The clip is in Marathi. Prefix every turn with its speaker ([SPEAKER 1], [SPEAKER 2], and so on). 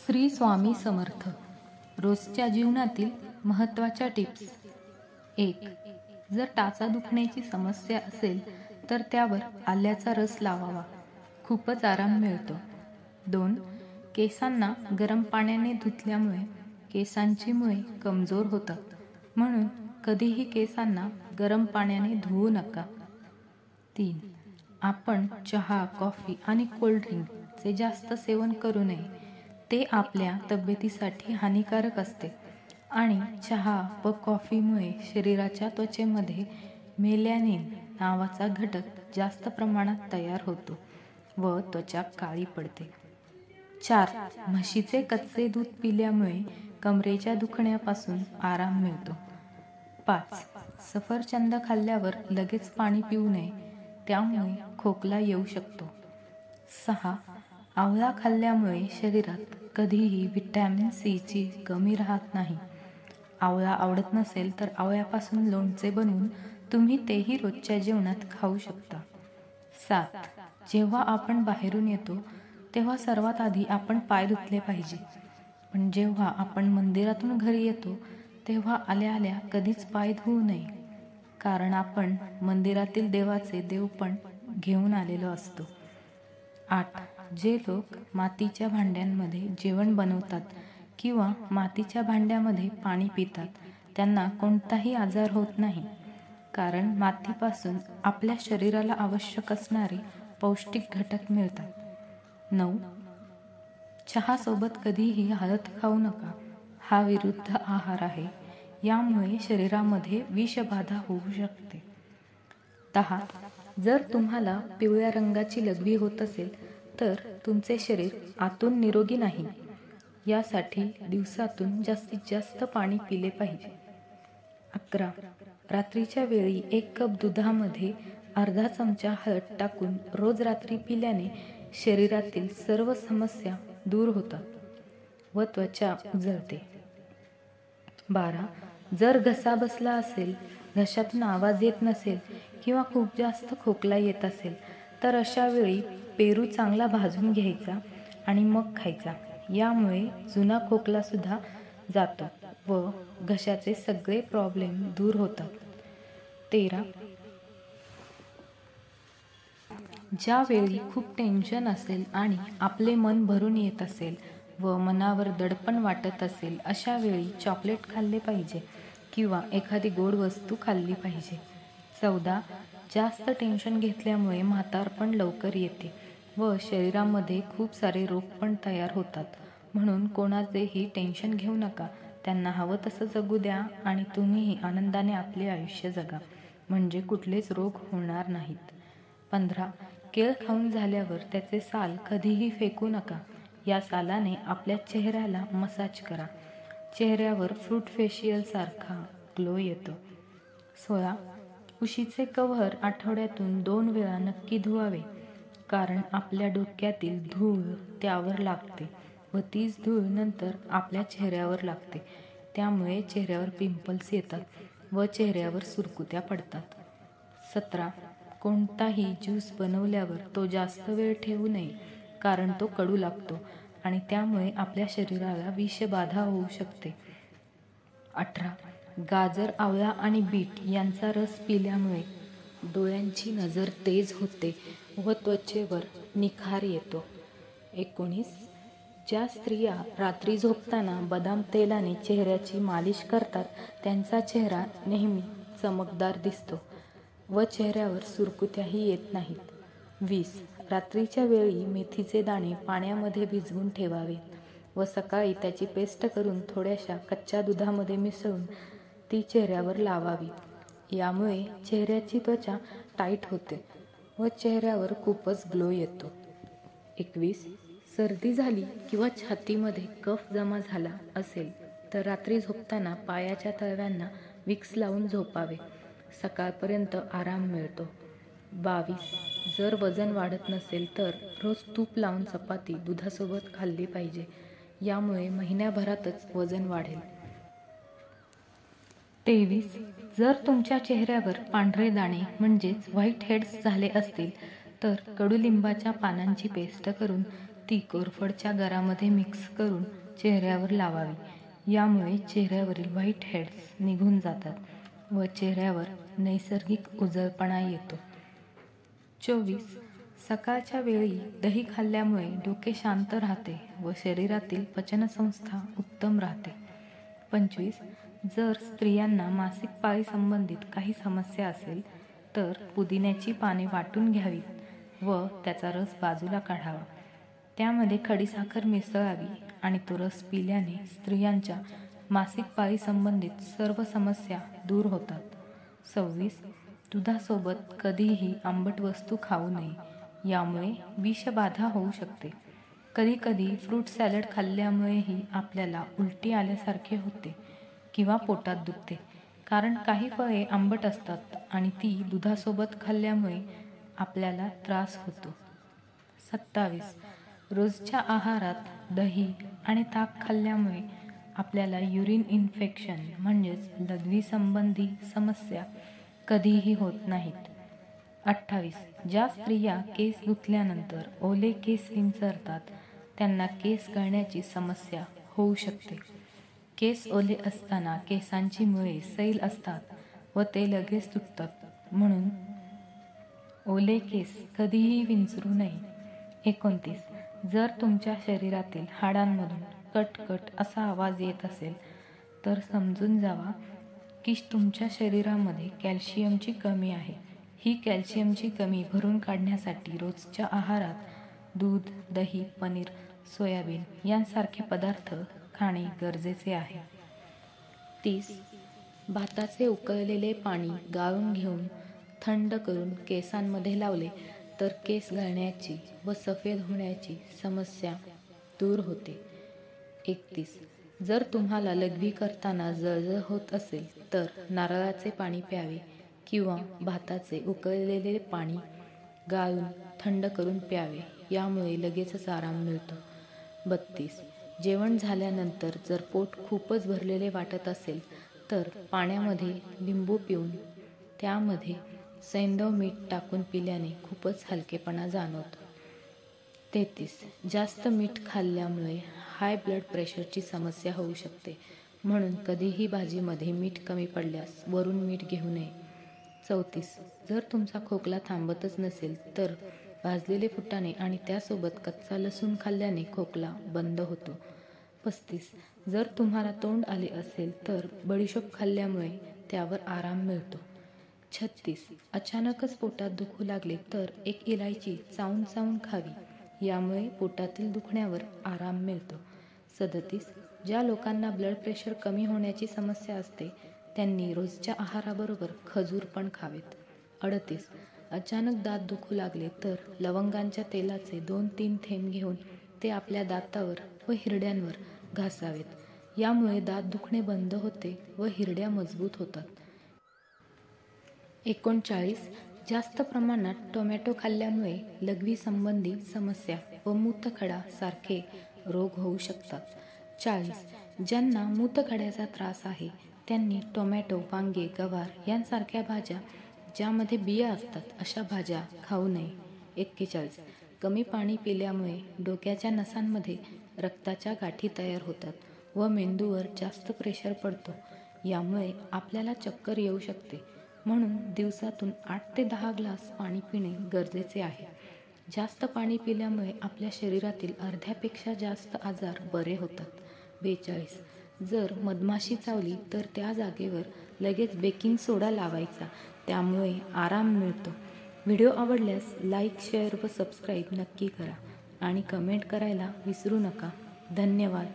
[SPEAKER 1] श्री स्वामी समर्थ. रोजच्या जीवनातील महत्त्वाच्या टिप्स. 1. जर टाचा दुखण्याची समस्या असेल तर त्यावर आल्याचा रस लावावा, खूपच आराम मिळतो. 2. केसांना गरम पाण्याने धुतल्यामुळे केसांची मुळे कमजोर होतात, म्हणून कधीही केसांना गरम पाण्याने धुवू नका. 3. आपण चहा, कॉफी आणि कोल्ड्रिंकचे जास्त सेवन करू नये. ते आपल्या तब्येतीसाठी हानिकारक असते आणि चहा व कॉफीमुळे शरीराच्या त्वचेमध्ये मेलॅनिन नावाचा घटक जास्त प्रमाणात तयार होतो व त्वचा काळी पडते. 4. म्हशीचे कच्चे दूध पिल्यामुळे कमरेच्या दुखण्यापासून आराम मिळतो. 5. सफरचंद खाल्ल्यावर लगेच पाणी पिऊ नये, त्यामुळे खोकला येऊ शकतो. 6. आवळा खाल्ल्यामुळे शरीरात कधीही व्हिटॅमिन सीची कमी राहत नाही. आवळा आवडत नसेल तर आवळ्यापासून लोणचे बनवून तुम्ही तेही रोजच्या जेवणात खाऊ शकता. 7. जेव्हा आपण बाहेरून येतो तेव्हा सर्वात आधी आपण पाय धुतले पाहिजे, पण जेव्हा आपण मंदिरातून घरी येतो तेव्हा आल्या आल्या कधीच पाय धुवू नये, कारण आपण मंदिरातील देवाचे देवपण घेऊन आलेलो असतो. 8. जे लोक मातीच्या भांड्यांमध्ये जेवण बनवतात किंवा मातीच्या भांड्यामध्ये पाणी पितात त्यांना कोणताही आजार होत नाही, कारण मातीपासून आपल्या शरीराला आवश्यक असणारे पौष्टिक घटक मिळतात. 9. चहासोबत कधीही हळद खाऊ नका. हा विरुद्ध आहार आहे, यामुळे शरीरामध्ये विषबाधा होऊ शकते. 10. जर तुम्हाला पिवळ्या रंगाची लघवी होत असेल तर तुमचे शरीर आतून निरोगी नाही. यासाठी दिवसातून जास्तीत जास्त पाणी पिले पाहिजे. 11. रात्रीच्या वेळी 1 कप दुधामध्ये अर्धा चमचा हळद टाकून रोज रात्री पिल्याने शरीरातील सर्व समस्या दूर होतात व त्वचा उजळते. 12. जर घसा बसला असेल, घशातून आवाज येत नसेल किंवा खूप जास्त खोकला येत असेल तर अशा वेळी पेरू चांगला भाजून घ्यायचा आणि मग खायचा. यामुळे जुना खोकला सुद्धा जातो व घशाचे सगळे प्रॉब्लेम दूर होतात. 13. ज्यावेळी खूप टेन्शन असेल आणि आपले मन भरून येत असेल व मनावर दडपण वाटत असेल, अशा वेळी चॉकलेट खाल्ले पाहिजे किंवा एखादी गोड वस्तू खाल्ली पाहिजे. 14. जास्त टेन्शन घेतल्यामुळे म्हातारपण लवकर येते व शरीरामध्ये खूप सारे रोग पण तयार होतात, म्हणून कोणाचेही टेन्शन घेऊ नका. त्यांना हवं तसं जगू द्या आणि तुम्हीही आनंदाने आपले आयुष्य जगा, म्हणजे कुठलेच रोग होणार नाहीत. 15. केळ खाऊन झाल्यावर त्याचे साल कधीही फेकू नका. या सालाने आपल्या चेहऱ्याला मसाज करा. चेहऱ्यावर फ्रूट फेशियल सारखा ग्लो येतो. 16. उशीचे कव्हर आठवड्यातून 2 वेळा नक्की धुवावे, कारण आपल्या डोक्यातील धूळ त्यावर लागते व तीच धूळ नंतर आपल्या चेहऱ्यावर लागते. त्यामुळे चेहऱ्यावर पिंपल्स येतात व चेहऱ्यावर सुरकुत्या पडतात. 17. कोणताही ज्यूस बनवल्यावर तो जास्त वेळ ठेवू नये, कारण तो कडू लागतो आणि त्यामुळे आपल्या शरीराला विषबाधा होऊ शकते. 18. गाजर, आवळा आणि बीट यांचा रस पिल्यामुळे डोळ्यांची नजर तेज होते व त्वचेवर निखार येतो. 19. ज्या स्त्रिया रात्री झोपताना बदाम तेलाने चेहऱ्याची मालिश करतात त्यांचा चेहरा नेहमी चमकदार दिसतो व चेहऱ्यावर सुरकुत्याही येत नाहीत. 20. रात्रीच्या वेळी मेथीचे दाणे पाण्यामध्ये भिजवून ठेवावेत व सकाळी त्याची पेस्ट करून थोड्याशा कच्च्या दुधामध्ये मिसळून ती चेहऱ्यावर लावावी. यामुळे चेहऱ्याची त्वचा टाईट होते व चेहऱ्यावर खूपच ग्लो येतो. 21. सर्दी झाली किंवा छातीमध्ये कफ जमा झाला असेल तर रात्री झोपताना पायाच्या तळव्यांना विक्स लावून झोपावे. सकाळपर्यंत आराम मिळतो. 22. जर वजन वाढत नसेल तर रोज तूप लावून चपाती दुधासोबत खाल्ली पाहिजे. यामुळे महिन्याभरातच वजन वाढेल. 23. जर तुमच्या चेहऱ्यावर पांढरे दाणे म्हणजेच व्हाईट हेड्स झाले असतील तर कडुलिंबाच्या पानांची पेस्ट करून ती कोरफडच्या गरामध्ये मिक्स करून चेहऱ्यावर लावावी. यामुळे चेहऱ्यावरील व्हाईट हेड्स निघून जातात व चेहऱ्यावर नैसर्गिक उजळपणा येतो. 24. सकाळच्या वेळी दही खाल्ल्यामुळे डोके शांत राहते व शरीरातील पचनसंस्था उत्तम राहते. 25. जर स्त्रियांना मासिक पाळी संबंधित काही समस्या असेल तर पुदिन्याची पाने वाटून घ्यावीत व त्याचा रस बाजूला काढावा. त्यामध्ये खडीसाखर मिसळावी आणि तो रस पिल्याने स्त्रियांच्या मासिक पाळी संबंधित सर्व समस्या दूर होतात. 26. दुधासोबत कधीही आंबट वस्तू खाऊ नये, यामुळे विषबाधा होऊ शकते. कधीकधी फ्रूट सॅलड खाल्ल्यामुळेही आपल्याला उलटी आल्यासारखे होते किंवा पोटात दुखते, कारण काही फळे आंबट असतात आणि ती दुधासोबत खाल्ल्यामुळे आपल्याला त्रास होतो. 27. रोजच्या आहारात दही आणि ताक खाल्ल्यामुळे आपल्याला युरिन इन्फेक्शन म्हणजेच लघवी संबंधी समस्या कधीही होत नाहीत. 28. ज्या स्त्रिया केस धुतल्यानंतर ओले केस विंचरतात त्यांना केस गळण्याची समस्या होऊ शकते. केस ओले असताना केसांची मुळे सैल असतात व ते लगेच तुटतात, म्हणून ओले केस कधीही विंचरू नये. 29. जर तुमच्या शरीरातील हाडांमधून कटकट असा आवाज येत असेल तर समजून जावा की तुमच्या शरीरामध्ये कॅल्शियमची कमी आहे. ही कॅल्शियमची कमी भरून काढण्यासाठी रोजच्या आहारात दूध, दही, पनीर, सोयाबीन यांसारखे पदार्थ खाणे गरजेचे आहे. 30. भाताचे उकळलेले पाणी गाळून घेऊन थंड करून केसांमध्ये लावले तर केस गळण्याची व सफेद होण्याची समस्या दूर होते. 31. जर तुम्हाला लघवी करताना जळजळ होत असेल तर नारळाचे पाणी प्यावे किंवा भाताचे उकळलेले पाणी गाळून थंड करून प्यावे, यामुळे लगेचच आराम मिळतो. 32. जेवण झाल्यानंतर जर पोट खूपच भरलेले वाटत असेल तर पाण्यामध्ये लिंबू पिऊन त्यामध्ये सैंधव मीठ टाकून पिल्याने खूपच हलकेपणा जाणवतो. 33. जास्त मीठ खाल्ल्यामुळे हाय ब्लड प्रेशरची समस्या होऊ शकते, म्हणून कधीही भाजीमध्ये मीठ कमी पडल्यास वरून मीठ घेऊ नये. 34. जर तुमचा खोकला थांबतच नसेल तर भाजलेले फुटाणे आणि त्यासोबत कच्चा लसूण खाल्ल्याने खोकला बंद होतो. 35. जर तुम्हाला तोंड आले असेल तर बडीशोप खाल्ल्यामुळे त्यावर आराम मिळतो. 36. अचानकच पोटात दुखू लागले तर एक इलायची चावून चावून खावी, यामुळे पोटातील दुखण्यावर आराम मिळतो. 37. ज्या लोकांना ब्लड प्रेशर कमी होण्याची समस्या असते त्यांनी रोजच्या आहाराबरोबर खजूर पण खावेत. 38. अचानक दात दुखू लागले तर लवंगांच्या तेलाचे 2-3 थेंब घेऊन ते आपल्या दातावर व हिरड्यांवर घासावेत, यामुळे दात दुखणे बंद होते व हिरड्या मजबूत होतात. 39. जास्त प्रमाणात टोमॅटो खाल्ल्यामुळे लघवी संबंधी समस्या व मूतखडा सारखे रोग होऊ शकतात. 40. ज्यांना मूतखड्याचा त्रास आहे त्यांनी टोमॅटो, वांगे, गवार यांसारख्या भाज्या ज्यामध्ये बिया असतात अशा भाज्या खाऊ नये. 41. कमी पाणी पिल्यामुळे डोक्याच्या नसांमध्ये रक्ताच्या गाठी तयार होतात व मेंदूवर जास्त प्रेशर पडतो, यामुळे आपल्याला चक्कर येऊ शकते, म्हणून दिवसातून 8 ते 10 ग्लास पाणी पिणे गरजेचे आहे. जास्त पाणी पिल्यामुळे आपल्या शरीरातील अर्ध्यापेक्षा जास्त आजार बरे होतात. 42. जर मधमाशी चावली तर त्या जागेवर लगेच बेकिंग सोडा लावायचा, त्यामुळे आराम मिळतो. व्हिडिओ आवडल्यास लाईक, शेअर व सबस्क्राईब नक्की करा आणि कमेंट करायला विसरू नका. धन्यवाद.